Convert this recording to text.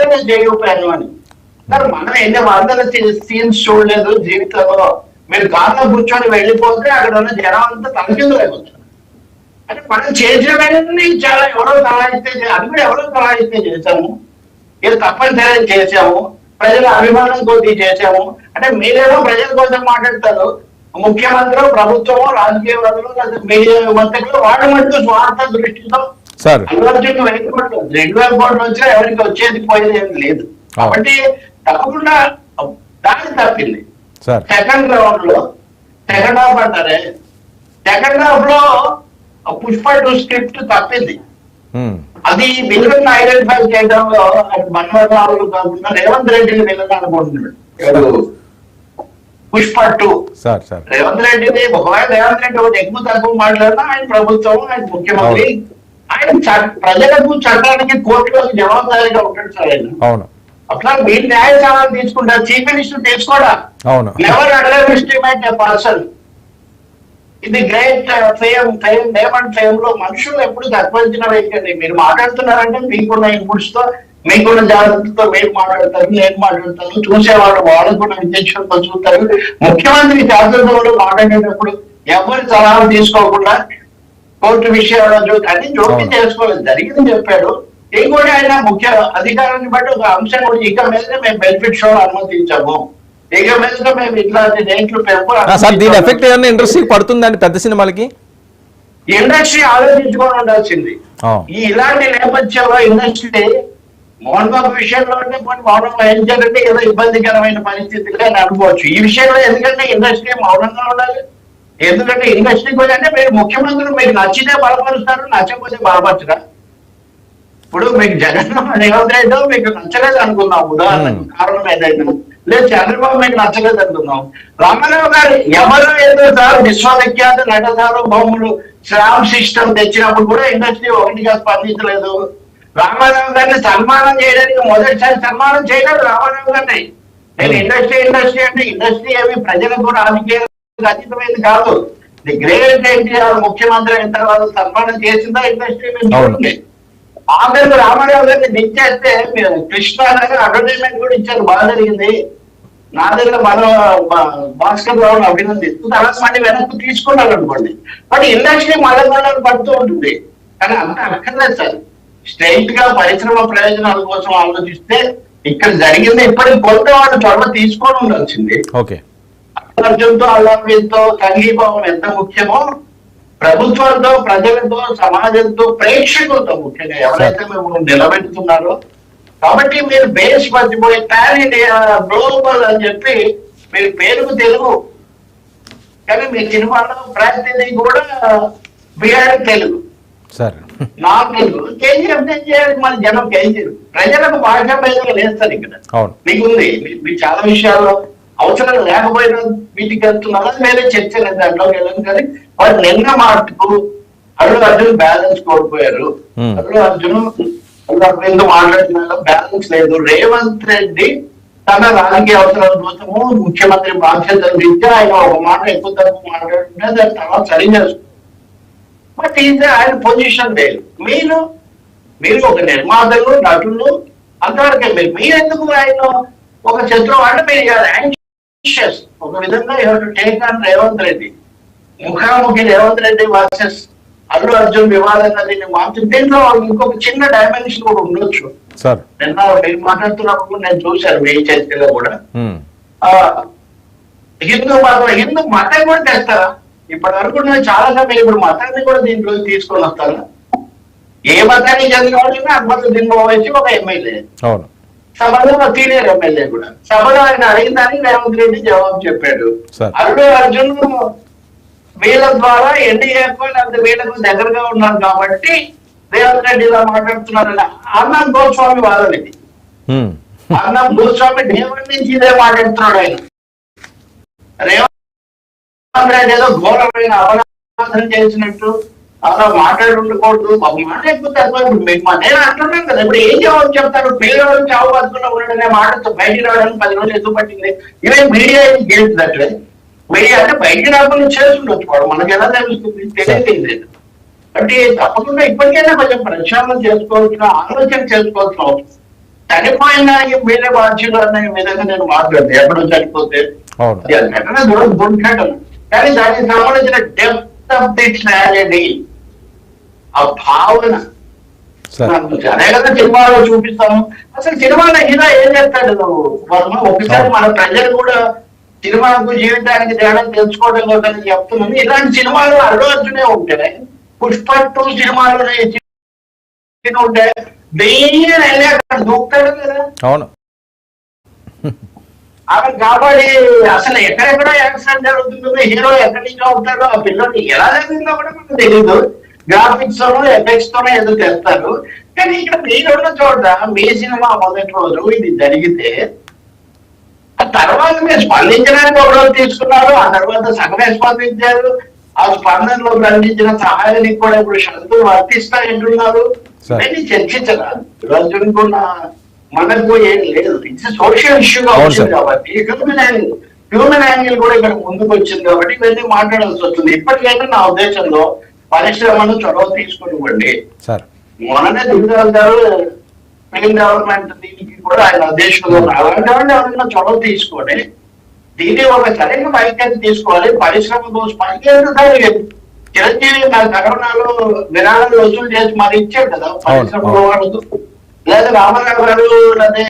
నిజంగానే చేయకపోయాను అని. సార్ మనం ఎన్ని వందల సీన్స్ చూడలేదు జీవితంలో. మీరు కార్లో కూర్చొని వెళ్ళిపోతే అక్కడ ఉన్న జనం అంతా తలకిందులైపోతారు. అంటే మనం చేసేవన్నీ చాలా ఎవరో సహాయిస్తే, అది కూడా ఎవరో సహాయిస్తే చేశాము, ఏదో తప్పనిసరి చేసాము, ప్రజల అభిమానం కొద్ది చేసాము. అంటే మీరేమో ప్రజల కోసం మాట్లాడతారు, ముఖ్యమంత్రి, ప్రభుత్వము, రాజకీయవాదులు, మీడియా మంత్రులు వాళ్ళు మటుకు స్వార్థ దృష్టితో అభివృద్ధికి వెనుకబడి 2000 కోట్లు వచ్చినా ఎవరికి వచ్చేది పోయేది ఏమి లేదు. కాబట్టి తప్పకుండా దాన్ని తప్పింది. సెకండ్ రౌండ్ లో సెకండ్ హాఫ్ అంటారే, సెకండ్ హాఫ్ లో పుష్ప 2 స్క్రిప్ట్ తప్పింది. అది విలన్ ఐడెంటిఫై చేయడంలో మన్మోహన్ కాకుండా రేవంత్ రెడ్డిని విలన్ అనుకుంటున్నాడు పుష్ప 2. రేవంత్ రెడ్డిని ఒకవేళ రేవంత్ రెడ్డి ఒకటి ఎక్కువ తక్కువ మాట్లాడినా ఆయన ప్రభుత్వం, ఆయన ముఖ్యమంత్రి, ఆయన ప్రజలకు చట్టానికి కోర్టులకు జవాబుదారీగా ఉంటాడు సార్ ఆయన. అట్లా మీరు న్యాయస్థానాలు తీసుకుంటారు, చీఫ్ మినిస్టర్ తీసుకోడా. Never underestimate a person. ఇది great fame name and fame లో మనుషులు ఎప్పుడు తక్కువచ్చిన వ్యక్తి. మీరు మాట్లాడుతున్నారంటే మీకున్న ఇన్పుట్స్ తో, మీకున్న జాగ్రత్తతో మీరు మాట్లాడతారు, నేను మాట్లాడతాను, చూసేవాళ్ళు వాళ్ళకు కూడా విచక్షణతో చూస్తారు. ముఖ్యమంత్రి శాసనసభలో మాట్లాడేటప్పుడు ఎవరి సలహాలు తీసుకోకుండా కోర్టు విషయాలు అన్ని జోక్యం చేసుకోలేదు, జరిగింది చెప్పాడు. ఇంకోటి ఆయన ముఖ్య అధికారాన్ని బట్టి ఒక అంశం కూడా ఇక మీద మేము బెనిఫిట్ షో అనుమతించాము, ఇక మీద మేము ఇట్లాంటి రేట్లు ఇండస్ట్రీ పడుతుందండి పెద్ద సినిమాలకి. ఇండస్ట్రీ ఆలోచించుకొని ఉండాల్సింది. ఈ ఇలాంటి నేపథ్యంలో ఇండస్ట్రీ మోహన్ బాబు విషయంలో అంటే మౌనం వహించాలంటే ఏదో ఇబ్బందికరమైన పరిస్థితులు అని అనుకోవచ్చు. ఈ విషయంలో ఎందుకంటే ఇండస్ట్రీ మౌనంగా ఉండాలి. ఎందుకంటే ఇండస్ట్రీ కూడా అంటే మీరు ముఖ్యమంత్రులు మీకు నచ్చితే బలపరుస్తారు, నచ్చకపోతే బలపరచరా. ఇప్పుడు మీకు జగన్ రేవంత్ రెడ్డి మీకు నచ్చలేదు అనుకుందాం, ఉదాహరణకు కారణం ఏదైనా, లేదు చంద్రబాబు మీకు నచ్చలేదు అనుకుందాం. రామారావు గారు ఎవరో ఏదో సార్ విశ్వవిఖ్యాత నట సార్వభౌములు శ్రామ్ సిస్టమ్ తెచ్చినప్పుడు కూడా ఇండస్ట్రీ ఒకటిగా స్పందించలేదు. రామారావు గారిని సన్మానం చేయడానికి మొదటిసారి సన్మానం చేయలేదు రామారావు గారిని. నేను ఇండస్ట్రీ అంటే ఇండస్ట్రీ ఏమి ప్రజలకు రాజకీయ అతీతమైంది కాదు. ది గ్రేట్ ఎన్టీఆర్ ముఖ్యమంత్రి అయిన తర్వాత సన్మానం చేసిందా ఇండస్ట్రీ. ఆఖరికి రామారావు గారిని దించేస్తే కృష్ణ గారు అడ్వర్టైజ్మెంట్ కూడా ఇచ్చారు, బాగా జరిగింది. నా దగ్గర మన భాస్కర్ రావును అభినందిస్తూ తర్వాత మళ్ళీ వెనక్కి తీసుకున్నారు అనుకోండి. బట్ ఇండస్ట్రీ మళ్ళీ పడుతూ ఉంటుంది. కానీ అంత అక్కర్లేదు సార్. స్ట్రైట్ గా పరిశ్రమ ప్రయోజనాల కోసం ఆలోచిస్తే ఇక్కడ జరిగింది ఇప్పటికి కొంత వాళ్ళు చొరవ తీసుకొని ఉండాల్సింది. అర్జున్తో అల్లాంతో సంఘీభావం ఎంత ముఖ్యమో ప్రభుత్వంతో, ప్రజలతో, సమాజంతో, ప్రేక్షకులతో ముఖ్యంగా ఎవరైతే మేము నిలబెడుతున్నారో. కాబట్టి మీరు బేస్ మర్చిపోయి పాన్ ఇండియా గ్లోబల్ అని చెప్పి మీరు పేరుకు తెలుగు, కానీ మీ సినిమాలో ప్రతిదీ కూడా బిహార్ తెలుగు, నా తెలుగు. కేజీఎఫ్ చేయాలి మన జనం, కేజీఎఫ్ ప్రజలకు భాషా భేదాలు వేస్తారు ఇక్కడ. మీకుంది, మీకు చాలా విషయాల్లో అవసరం లేకపోయినా వీటికి వెళ్తున్నారా వేరే చర్చ లేదు, దాంట్లోకి వెళ్ళాను. కానీ వాడు నిన్న మాటకు అల్లు అర్జున్ బ్యాలెన్స్ కోల్పోయారు. అల్లు అరవింద్ మాట్లాడిన బ్యాలెన్స్ లేదు. రేవంత్ రెడ్డి తన రాజకీయ అవసరాల కోసము ముఖ్యమంత్రి బాధ్యతలు రీత్యా ఆయన ఒక మాట ఎక్కువ తక్కువ మాట్లాడుతుంటే దాన్ని తర్వాత సరి చేస్తుంది. బట్ ఇది ఆయన పొజిషన్ లేదు. మీరు ఒక నిర్మాతలు, నటులు, అంతవరకే. మీరెందుకు ఆయన ఒక శత్రువు అంటే మీరు ఒక విధంగా టేక్ ఆన్ రేవంత్ రెడ్డి, ముఖాముఖి రేవంత్ రెడ్డి వర్సెస్ అల్లు అర్జున్ వివాదం దీన్ని మార్చి దీంట్లో ఇంకొక చిన్న డైమెన్షన్ కూడా ఉండొచ్చు. నిన్న మీరు మాట్లాడుతున్నప్పుడు నేను చూశాను మీ చర్చలో కూడా హిందూ మతం కూడా తెస్తారా? ఇప్పటి వరకు నేను చాలా సమయం ఇప్పుడు మతాన్ని కూడా దీంట్లో తీసుకొని వస్తారా? ఏ మతానికి చెందిన వాళ్ళైనా అద్భుత దిన వచ్చి ఒక ఎమ్మెల్యే సభలో సీనియర్ ఎమ్మెల్యే కూడా సభలో ఆయన అడిగిన దానికి రేవంత్ రెడ్డి జవాబు చెప్పాడు. అల్లు అర్జున్ వీళ్ళ ద్వారా ఎన్డీఏకు వీళ్ళకు దగ్గరగా ఉన్నారు కాబట్టి రేవంత్ రెడ్డి ఇలా మాట్లాడుతున్నారని అర్ణబ్ గోస్వామి వాదనకి. అర్ణబ్ గోస్వామి రేవంత్ నుంచి ఇదే మాట్లాడుతున్నాడు. ఆయన రేవంత్ రెడ్డి ఏదో ఘోరమైన అపరాధం చేసినట్టు అలా మాట్లాడుండకూడదు. మాట్లాడిపోతే నేను అంటున్నాను కదా, ఇప్పుడు ఏం జవాబు చెప్తారు? పేరు చావు బతుకున్నా ఉన్నాడనే మాటతో బయటికి రావడానికి 10 రోజులు ఎందుకు పట్టింది? ఇవే మీడియా ఏం చేస్తుందట్లే. మీడియా అంటే బయటికి రాకుండా చేస్తుండొచ్చు, వాడు మనకు ఎలా తెలుస్తుంది? తెలియలేదు. అంటే తప్పకుండా ఇప్పటికైనా కొంచెం ప్రక్షాళన చేసుకోవాల్సిన, ఆలోచన చేసుకోవాల్సిన అవసరం. చనిపోయిన దానికి మీరే బాధ్యులు అనే విధంగా నేను మాట్లాడదు. ఎప్పుడో చనిపోతే అవును. ఘటన దుర్ఘటన, కానీ దానికి సంబంధించిన డెప్త్ ఆఫ్ ది ట్రాజెడీ, ఆ భావన సార్ అదే కదా సినిమాలో చూపిస్తాము. అసలు సినిమాలో హీరో ఏం చేస్తాడు వర్మ? ఒకసారి మన ప్రజలు కూడా సినిమాకు జీవితానికి తేడా తెలుసుకోవడం కోసం చెప్తున్నాను. ఇలాంటి సినిమాలు అల్లు అర్జునే ఉంటాయి, పుష్ప 2 సినిమాలు ఉంటాయి, వెయ్యి వెళ్ళి అక్కడ దూకుతాడు కదా. అవును. అక్కడ కాబట్టి అసలు ఎక్కడెక్కడ యాక్సిడెంట్ జరుగుతుందో, హీరో ఎక్కడి నుంచి అవుతాడో, ఆ పిల్లలు ఎలా జరిగిందో కూడా మనకు తెలియదు. గ్రాఫిక్స్ తోనో ఎఫెక్ట్స్ తోనో ఏదో చేస్తారు. కానీ ఇక్కడ మీరున్న చోట మీ సినిమా మొదటి రోజు ఇది జరిగితే ఆ తర్వాత మీరు స్పందించడానికి ఒక రోజు తీసుకున్నారు, ఆ తర్వాత సగమే స్పందించారు. ఆ స్పందనలో అందించిన సహాయానికి కూడా ఇప్పుడు షరతులు వర్తిస్తాయంటున్నారు. ఇవన్నీ చర్చించరా? రోజుకు మనకు ఏం లేదు. ఇట్స్ సోషల్ ఇష్యూగా వచ్చింది కాబట్టి హ్యూమన్ యాంగిల్ కూడా ఇక్కడ ముందుకు వచ్చింది కాబట్టి ఇవన్నీ మాట్లాడాల్సి వస్తుంది. ఇప్పటికైతే నా ఉద్దేశంలో పరిశ్రమను చొరవ తీసుకునివ్వండి. మొన్ననే దిగుదాల్ గారు ఫిలిం డెవలప్మెంట్ దీనికి కూడా ఆయన అధ్యక్షులుగా ఉన్నారు. అలాంటి వాళ్ళు ఎవరైనా చొరవ తీసుకొని దీన్ని ఒక సరైన వైఖరి తీసుకోవాలి. పరిశ్రమ కోసం 15 సార్లు చిరంజీవి నా కరోనాలో విరాళాలు వసూలు చేసి మరి ఇచ్చాడు కదా పరిశ్రమలో వాళ్ళకు. లేదా రామారావు గారు